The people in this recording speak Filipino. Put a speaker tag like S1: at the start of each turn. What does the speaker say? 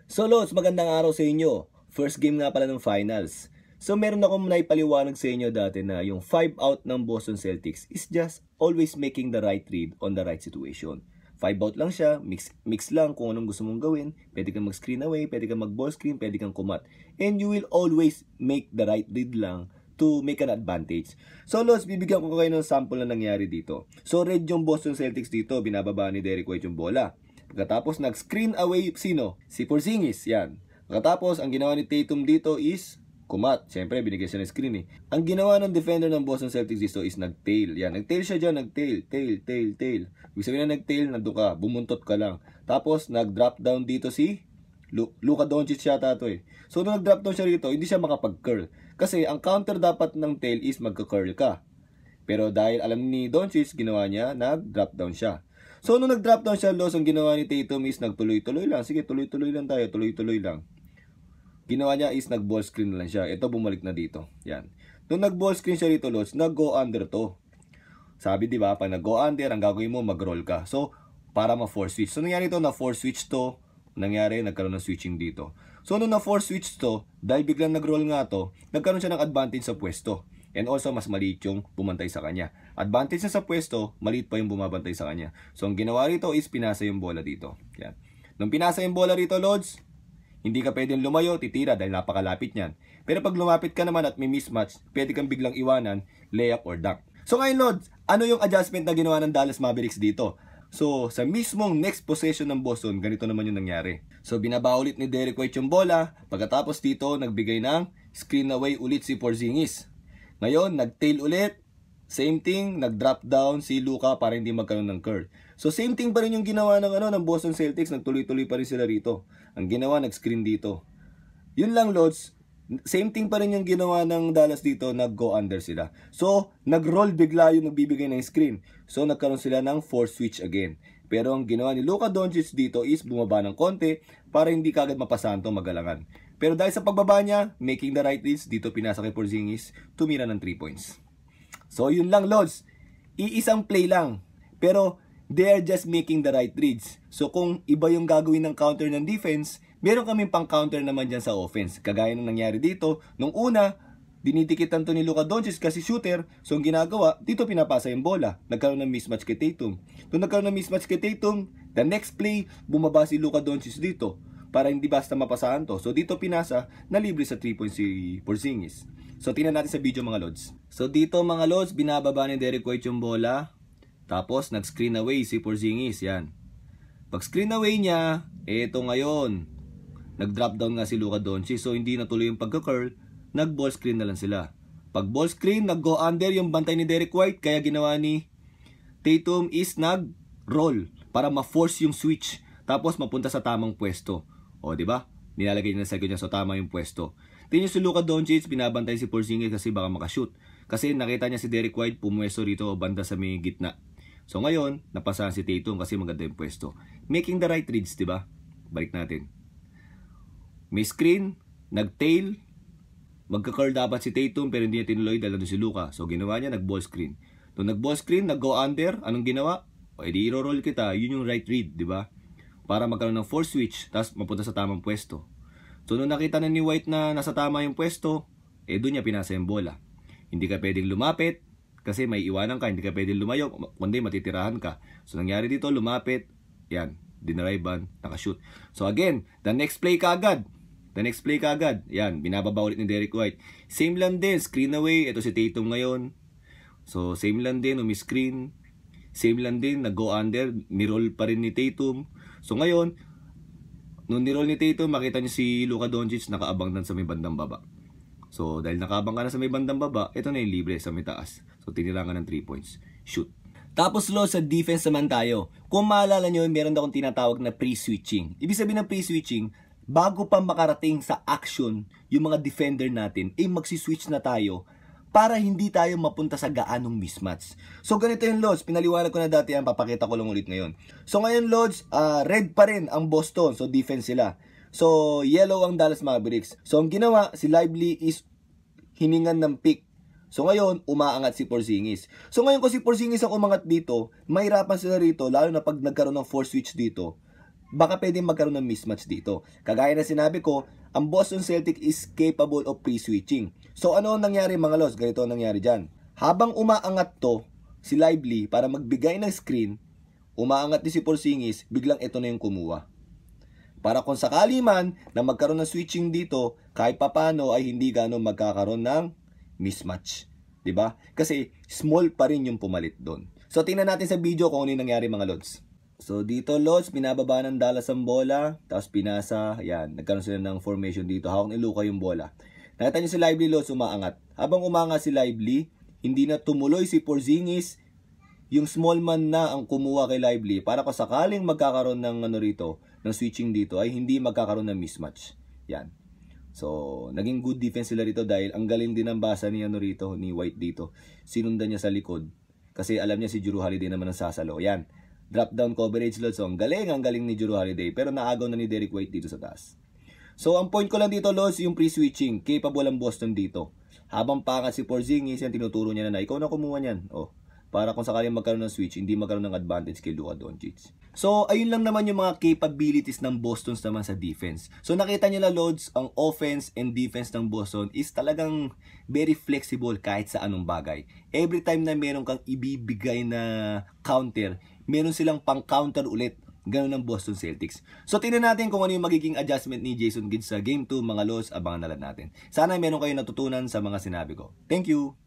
S1: So Lods, magandang araw sa inyo. First game nga pala ng finals. So meron akong naipaliwanag sa inyo dati na yung 5 out ng Boston Celtics is just always making the right read on the right situation. 5 out lang siya, mix lang kung anong gusto mong gawin. Pwede kang mag-screen away, pwede kang mag-ball screen, pwede kang kumat. And you will always make the right read lang to make an advantage. So Lods, bibigyan ko kayo ng sample na nangyari dito. So red yung Boston Celtics dito, binababa ni Derrick White yung bola. Pagkatapos nag-screen away sino? Si Porzingis, yan. Pagkatapos ang ginawa ni Tatum dito is kumat. Siyempre binigyan siya ng screen eh. Ang ginawa ng defender ng Boston Celtics dito is nag-tail. Yan, nag-tail siya dyan, nag-tail, tail. Ibig sabihin na nag-tail, nandun ka, bumuntot ka lang. Tapos nag-drop down dito si Luka Doncic yata to eh. So nung nag-drop down siya rito, hindi siya makapag-curl. Kasi ang counter dapat ng tail is magka-curl ka. Pero dahil alam ni Doncic, ginawa niya, nag-drop down siya. So, nung nag-drop down siya, Los, ang ginawa ni Tatum is nagtuloy-tuloy lang. Sige, tuloy-tuloy lang tayo. Tuloy-tuloy lang. Ginawa niya is nag-ball screen lang siya. Ito, bumalik na dito. Yan. Nung nag-ball screen siya dito, Los, nag-go under to. Sabi, di ba, pag nag-go under, ang gagawin mo, mag-roll ka. So, para ma-force switch. So, nangyari ito, na-force switch to. Nangyari, nagkaroon ng switching dito. So, nung na-force switch to, dahil biglang nag-roll nga to, nagkaroon siya ng advantage sa pwesto. And also, mas maliit yung bumantay sa kanya. Advantage niya sa pwesto, maliit pa yung bumabantay sa kanya. So, ang ginawa rito is pinasa yung bola dito. Yan. Nung pinasa yung bola rito, Lods, hindi ka pwedeng lumayo, titira dahil napakalapit niyan. Pero pag lumapit ka naman at may mismatch, pwede kang biglang iwanan, layup or dunk. So ngayon, Lods, ano yung adjustment na ginawa ng Dallas Mavericks dito? So, sa mismong next possession ng Boston, ganito naman yung nangyari. So, binaba ulit ni Derrick White yung bola. Pagkatapos dito, nagbigay ng screen away ulit si Porzingis. Ngayon, nag-tail ulit. Same thing, nag-drop down si Luka para hindi magkaroon ng curl. So, same thing pa rin yung ginawa ng Boston Celtics. Nagtuloy-tuloy pa rin sila rito. Ang ginawa, nag-screen dito. Yun lang, Lods. Same thing pa rin yung ginawa ng Dallas dito, nag-go under sila. So, nag-roll bigla yung nagbibigay ng screen. So, nagkaroon sila ng force switch again. Pero ang ginawa ni Luka Doncic dito is bumaba ng konti para hindi kagad mapasahan itong magalangan. Pero dahil sa pagbaba niya, making the right reads, dito pinasa kay Porzingis, tumira ng 3 points. So, yun lang, Lods. Iisang play lang. Pero, they are just making the right reads. So, kung iba yung gagawin ng counter ng defense, meron kaming pang-counter naman dyan sa offense. Kagaya ng nangyari dito, nung una, dinitikitan to ni Luka Doncic kasi shooter. So, ang ginagawa, dito pinapasa yung bola. Nagkaroon ng mismatch kay Tatum. Nung nagkaroon ng mismatch kay Tatum, the next play, bumaba si Luka Doncic dito para hindi basta mapasahan to. So, dito pinasa, na libre sa 3 points si Porzingis. So, tingnan natin sa video mga Lods. So, dito mga Lods, binababa ni Derrick White yung bola. Tapos, nag-screen away si Porzingis. Yan. Pag screen away niya, eto ngayon. Nag-drop down nga si Luka Doncic. So, hindi natuloy yung pagka-curl. Nag-ball screen na lang sila. Pag ball screen, nag-go under yung bantay ni Derrick White. Kaya ginawa ni Tatum is nag-roll para ma-force yung switch. Tapos, mapunta sa tamang pwesto. O, di ba? Nilalagay niya sa second niya, so tama yung pwesto. Tingnan si Luka Doncic, binabantay si Porzingis kasi baka makashoot. Kasi nakita niya si Derrick White pumwesto rito banda sa may gitna. So ngayon, napasahan si Tatum kasi maganda yung pwesto. Making the right reads, di ba? Balik natin. May screen, nag-tail, magka-curl dapat si Tatum pero hindi niya tinuloy dahil doon si Luka. So ginawa niya, nag-ball screen. Nung nag-ball screen, nag-go under, anong ginawa? O edi i-roll kita, yun yung right read, di ba? Para magkaroon ng force switch, tapos mapunta sa tamang pwesto. So, nung nakita na ni White na nasa tama yung pwesto, doon niya pinasa yung bola. Hindi ka pwedeng lumapit, kasi may iwanan ka, hindi ka pwedeng lumayo, kundi matitirahan ka. So, nangyari dito, lumapit, yan, dinariban, nakashoot. So, again, the next play kaagad, yan, binababa ulit ni Derrick White. Same lang din, screen away, ito si Tatum ngayon. So, same lang din, umi-screen, same lang din, nag-go under, niroll pa rin ni Tatum. So ngayon, nung niroll ni Tatum, makita niyo si Luka Doncic nakaabang na sa may bandang baba. So dahil nakaabang ka na sa may bandang baba, ito na yung libre sa may taas. So tinirangan ng 3 points. Shoot. Tapos Lods, sa defense naman tayo. Kung maalala nyo, meron akong tinatawag na pre-switching. Ibig sabihin ng pre-switching, bago pa makarating sa action yung mga defender natin, magsiswitch na tayo para hindi tayo mapunta sa gaanong mismatch. So ganito yung Lods, pinaliwanag ko na dati yan, papakita ko lang ulit ngayon. So ngayon Lods, red pa rin ang Boston, so defense sila. So yellow ang Dallas Mavericks. So ang ginawa, si Lively is hiningan ng pick. So ngayon, umaangat si Porzingis. So ngayon kung si Porzingis ang umangat dito, mahirapan sila rito, lalo na pag nagkaroon ng force switch dito. baka pwede magkaroon ng mismatch dito. Kagaya na sinabi ko, ang Boston Celtics is capable of pre-switching. So ano ang nangyari mga Lods? Ganito ang nangyari dyan. Habang umaangat to, si Lively para magbigay ng screen, umaangat din si Porzingis, biglang ito na yung kumuha. Para kung sakali man na magkaroon ng switching dito, kahit papano ay hindi gano'n magkakaroon ng mismatch. 'Di ba? Kasi small pa rin yung pumalit doon. So tingnan natin sa video kung ano yung nangyari mga Lods. So dito Lods, binababa ng Dallas ang bola, tapos pinasa, yan, nagkaroon sila ng formation dito, hawak ni Luka yung bola. Nakita niyo si Lively Lods umaangat. Habang umaangat si Lively, hindi na tumuloy si Porzingis, yung small man na ang kumuha kay Lively para kung sakaling magkakaroon ng ano rito, ng switching dito ay hindi magkakaroon ng mismatch. Yan. So, naging good defense sila rito dahil ang galing din ang basa ni ano rito, ni White dito. Sinundan niya sa likod kasi alam niya si Jrue Holiday naman ang sasalo. Yan. Drop down coverage Lods. So, ang galing ni Jrue Holiday pero naagaw na ni Derrick White dito sa taas. So, ang point ko lang dito Lods, yung pre-switching, capable ang Boston dito. Habang pangat si Porzingis, yan tinuturo niya na ikaw na kumuha niyan. Oh, para kung sakaling magkaroon ng switch, hindi magkaroon ng advantage kay Luka Doncic. So, ayun lang naman yung mga capabilities ng Boston naman sa defense. So, nakita nyo na Lods, ang offense and defense ng Boston is talagang very flexible kahit sa anong bagay. Every time na meron kang ibibigay na counter, meron silang pang-counter ulit. Ganun ng Boston Celtics. So, tingnan natin kung ano yung magiging adjustment ni Jason Kidd sa Game 2, mga Lods, abangan na lang natin. Sana meron kayong natutunan sa mga sinabi ko. Thank you!